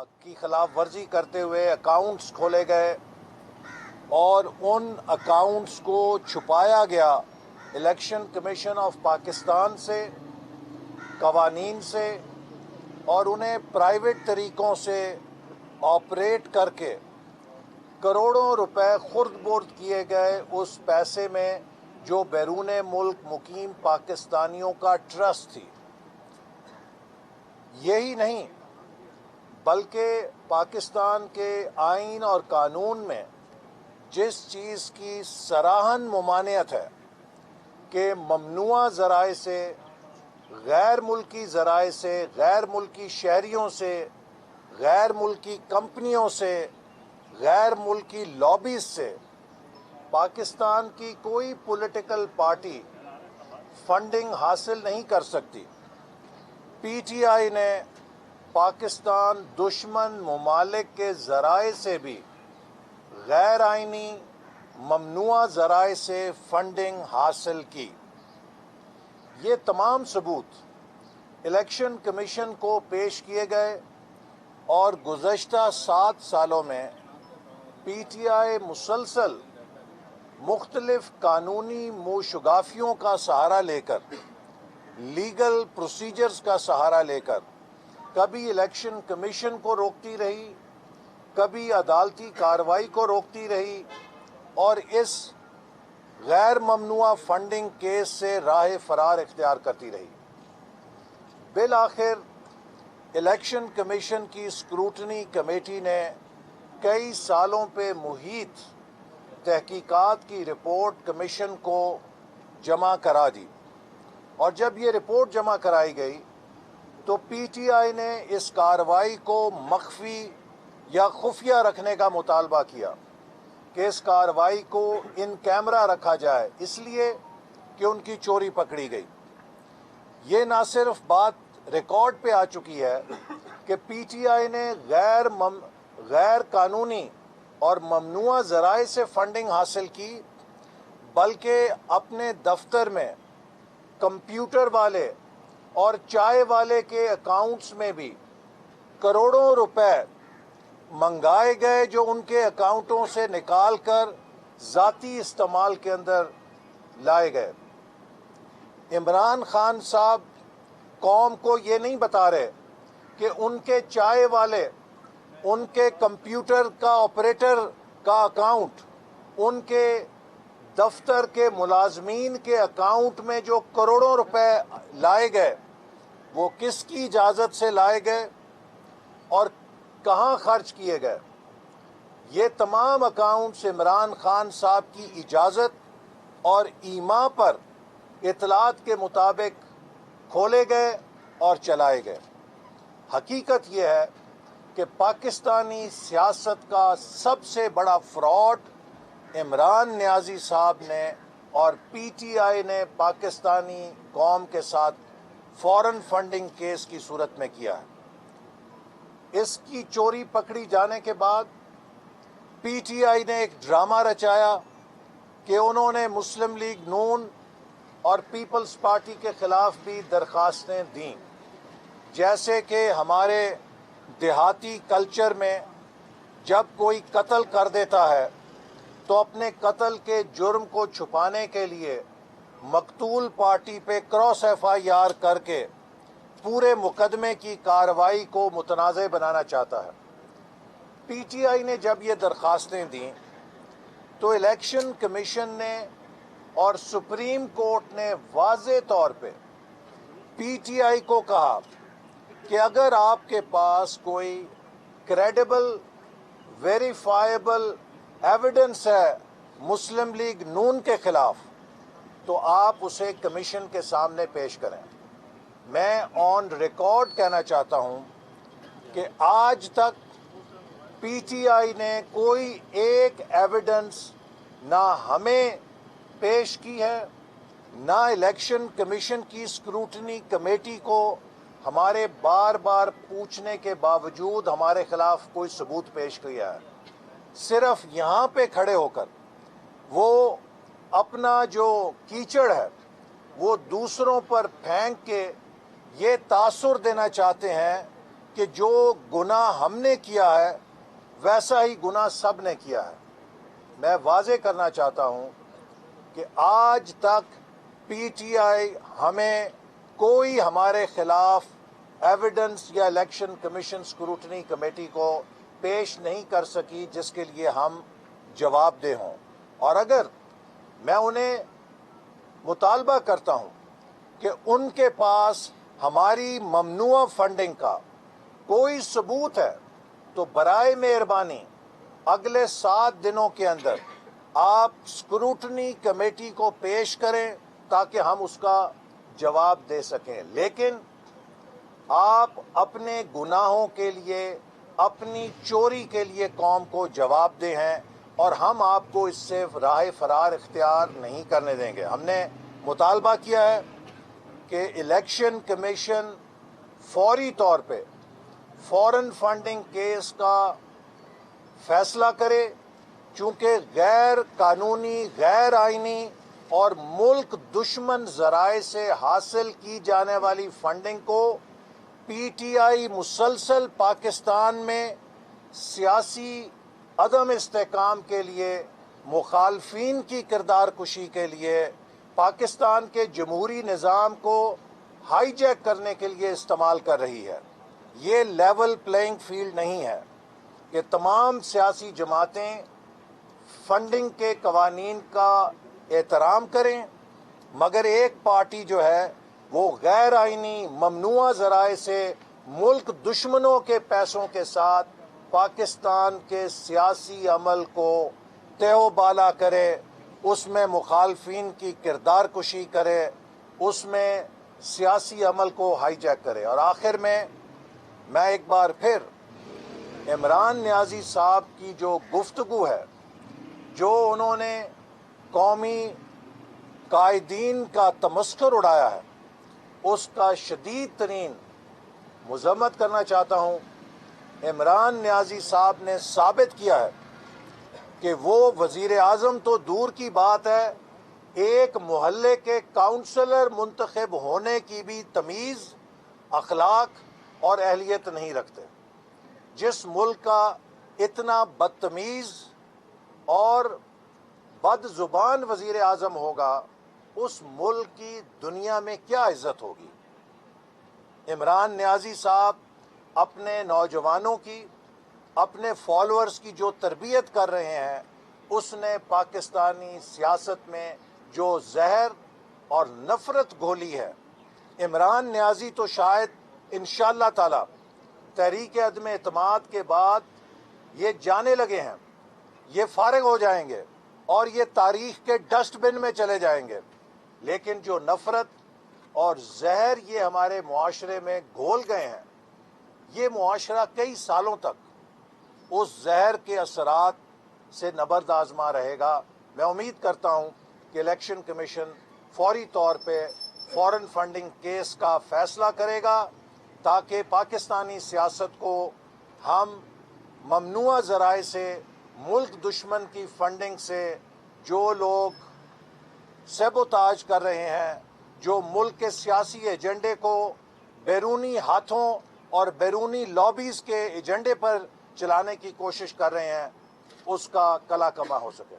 की खिलाफ वर्जी करते हुए अकाउंट्स खोले गए और उन अकाउंट्स को छुपाया गया इलेक्शन कमीशन ऑफ पाकिस्तान से, कवानीन से, और उन्हें प्राइवेट तरीक़ों से ऑपरेट करके करोड़ों रुपए खुर्द बुर्द किए गए उस पैसे में जो बैरून मुल्क मुकीम पाकिस्तानियों का ट्रस्ट थी। यही नहीं बल्कि पाकिस्तान के आइन और कानून में जिस चीज़ की सराहन मुमानियत है कि ममनुआ ज़राए से, गैर मुल्की ज़राए से, गैर मुल्की शहरियों से, गैर मुल्की कंपनियों से, गैर मुल्की लॉबीज़ से पाकिस्तान की कोई पॉलिटिकल पार्टी फंडिंग हासिल नहीं कर सकती। पीटीआई ने पाकिस्तान दुश्मन ममालिक के ज़राए से भी गैर आइनी ममनुआ ज़राए से फंडिंग हासिल की। ये तमाम सबूत इलेक्शन कमीशन को पेश किए गए और गुज़श्ता 7 सालों में पीटीआई मुसलसल मुख्तलिफ कानूनी मोशगाफियों का सहारा लेकर, लीगल प्रोसीजर्स का सहारा लेकर कभी इलेक्शन कमीशन को रोकती रही, कभी अदालती कार्रवाई को रोकती रही और इस गैर ममनुआ फंडिंग केस से राह फरार इख्तियार करती रही। बिल आखिर इलेक्शन कमीशन की स्क्रूटनी कमेटी ने कई सालों पे मुहित तहकीकात की रिपोर्ट कमीशन को जमा करा दी और जब ये रिपोर्ट जमा कराई गई तो पीटीआई ने इस कार्रवाई को मख्फी या खुफिया रखने का मुतालबा किया कि इस कार्रवाई को इन कैमरा रखा जाए, इसलिए कि उनकी चोरी पकड़ी गई। ये ना सिर्फ बात रिकॉर्ड पे आ चुकी है कि पीटीआई ने गैर कानूनी और ममनुआ ज़राए से फंडिंग हासिल की, बल्कि अपने दफ्तर में कंप्यूटर वाले और चाय वाले के अकाउंट्स में भी करोड़ों रुपए मंगाए गए जो उनके अकाउंटों से निकाल कर ज़ाती इस्तेमाल के अंदर लाए गए। इमरान खान साहब कौम को ये नहीं बता रहे कि उनके चाय वाले, उनके कंप्यूटर का ऑपरेटर का अकाउंट, उनके दफ्तर के मुलाजमीन के अकाउंट में जो करोड़ों रुपए लाए गए वो किसकी इजाज़त से लाए गए और कहाँ खर्च किए गए। ये तमाम अकाउंट्स इमरान खान साहब की इजाज़त और ईमा पर इतलात के मुताबिक खोले गए और चलाए गए। हकीकत ये है कि पाकिस्तानी सियासत का सबसे बड़ा फ्रॉड इमरान नियाज़ी साहब ने और पीटीआई ने पाकिस्तानी कौम के साथ फॉरेन फंडिंग केस की सूरत में किया है। इसकी चोरी पकड़ी जाने के बाद पीटीआई ने एक ड्रामा रचाया कि उन्होंने मुस्लिम लीग नून और पीपल्स पार्टी के ख़िलाफ़ भी दरख्वास्तें दी। जैसे कि हमारे देहाती कल्चर में जब कोई कत्ल कर देता है तो अपने कत्ल के जुर्म को छुपाने के लिए मकतूल पार्टी पे क्रॉस एफआईआर करके पूरे मुकदमे की कार्रवाई को मुतनाज़ बनाना चाहता है। पीटीआई ने जब ये दरख्वास्तें दी तो इलेक्शन कमीशन ने और सुप्रीम कोर्ट ने वाज़े तौर पे पीटीआई को कहा कि अगर आपके पास कोई क्रेडिबल वेरीफाइबल एविडेंस है मुस्लिम लीग नून के ख़िलाफ़ तो आप उसे कमीशन के सामने पेश करें। मैं ऑन रिकॉर्ड कहना चाहता हूं कि आज तक पीटीआई ने कोई एक एविडेंस ना हमें पेश की है, ना इलेक्शन कमीशन की स्क्रूटनी कमेटी को हमारे बार बार पूछने के बावजूद हमारे खिलाफ कोई सबूत पेश किया है। सिर्फ यहाँ पे खड़े होकर वो अपना जो कीचड़ है वो दूसरों पर फेंक के ये तासुर देना चाहते हैं کہ جو گناہ ہم نے کیا ہے ویسا ہی گناہ سب نے کیا ہے۔ میں واضح کرنا چاہتا ہوں کہ آج تک پی ٹی آئی ہمیں کوئی ہمارے خلاف ایویڈنس یا الیکشن کمیشن سکروٹنی کمیٹی کو پیش نہیں کر سکی جس کے لیے ہم جواب دہ ہوں، اور اگر میں انہیں مطالبہ کرتا ہوں کہ ان کے پاس ہماری ممنوع فنڈنگ کا کوئی ثبوت ہے تو برائے مہربانی اگلے 7 دنوں کے اندر آپ سکروٹنی کمیٹی کو پیش کریں تاکہ ہم اس کا جواب دے سکیں۔ لیکن آپ اپنے گناہوں کے لیے، اپنی چوری کے لیے قوم کو جواب دہ ہیں، اور ہم آپ کو اس سے راہ فرار اختیار نہیں کرنے دیں گے۔ ہم نے مطالبہ کیا ہے کہ الیکشن کمیشن فوری طور پہ فورن فنڈنگ کیس کا فیصلہ کرے، چونکہ غیر قانونی، غیر آئینی اور ملک دشمن ذرائع سے حاصل کی جانے والی فنڈنگ کو پی ٹی آئی مسلسل پاکستان میں سیاسی عدم استحکام کے لیے، مخالفین کی کردار کشی کے لیے، پاکستان کے جمہوری نظام کو ہائی جیک کرنے کے لیے استعمال کر رہی ہے۔ یہ لیول پلینگ فیلڈ نہیں ہے کہ تمام سیاسی جماعتیں فنڈنگ کے قوانین کا احترام کریں، مگر ایک پارٹی جو ہے وہ غیر آئینی ممنوع ذرائع سے ملک دشمنوں کے پیسوں کے ساتھ پاکستان کے سیاسی عمل کو تہو بالا کرے، اس میں مخالفین کی کردار کشی کرے، اس میں سیاسی عمل کو ہائی جیک کرے۔ اور آخر میں ایک بار پھر عمران نیازی صاحب کی جو گفتگو ہے، جو انہوں نے قومی قائدین کا تمسخر اڑایا ہے، اس کا شدید ترین مذمت کرنا چاہتا ہوں۔ عمران نیازی صاحب نے ثابت کیا ہے کہ وہ وزیر اعظم تو دور کی بات ہے، ایک محلے کے کاؤنسلر منتخب ہونے کی بھی تمیز، اخلاق اور اہلیت نہیں رکھتے۔ جس ملک کا اتنا بدتمیز اور بد زبان وزیر اعظم ہوگا، اس ملک کی دنیا میں کیا عزت ہوگی؟ عمران نیازی صاحب اپنے نوجوانوں کی، اپنے فالورز کی جو تربیت کر رہے ہیں، اس نے پاکستانی سیاست میں جو زہر اور نفرت گھولی ہے۔ عمران نیازی تو شاید انشاءاللہ تعالی تحریک عدم اعتماد کے بعد یہ جانے لگے ہیں، یہ فارغ ہو جائیں گے اور یہ تاریخ کے ڈسٹ بن میں چلے جائیں گے، لیکن جو نفرت اور زہر یہ ہمارے معاشرے میں گھول گئے ہیں، یہ معاشرہ کئی سالوں تک اس زہر کے اثرات سے نبرد آزما رہے گا۔ میں امید کرتا ہوں کہ الیکشن کمیشن فوری طور پہ فورن فنڈنگ کیس کا فیصلہ کرے گا تاکہ پاکستانی سیاست کو ہم ممنوع ذرائع سے، ملک دشمن کی فنڈنگ سے جو لوگ سیبوتاج کر رہے ہیں، جو ملک کے سیاسی ایجنڈے کو بیرونی ہاتھوں اور بیرونی لابیز کے ایجنڈے پر چلانے کی کوشش کر رہے ہیں، اس کا کلا کما ہو سکے۔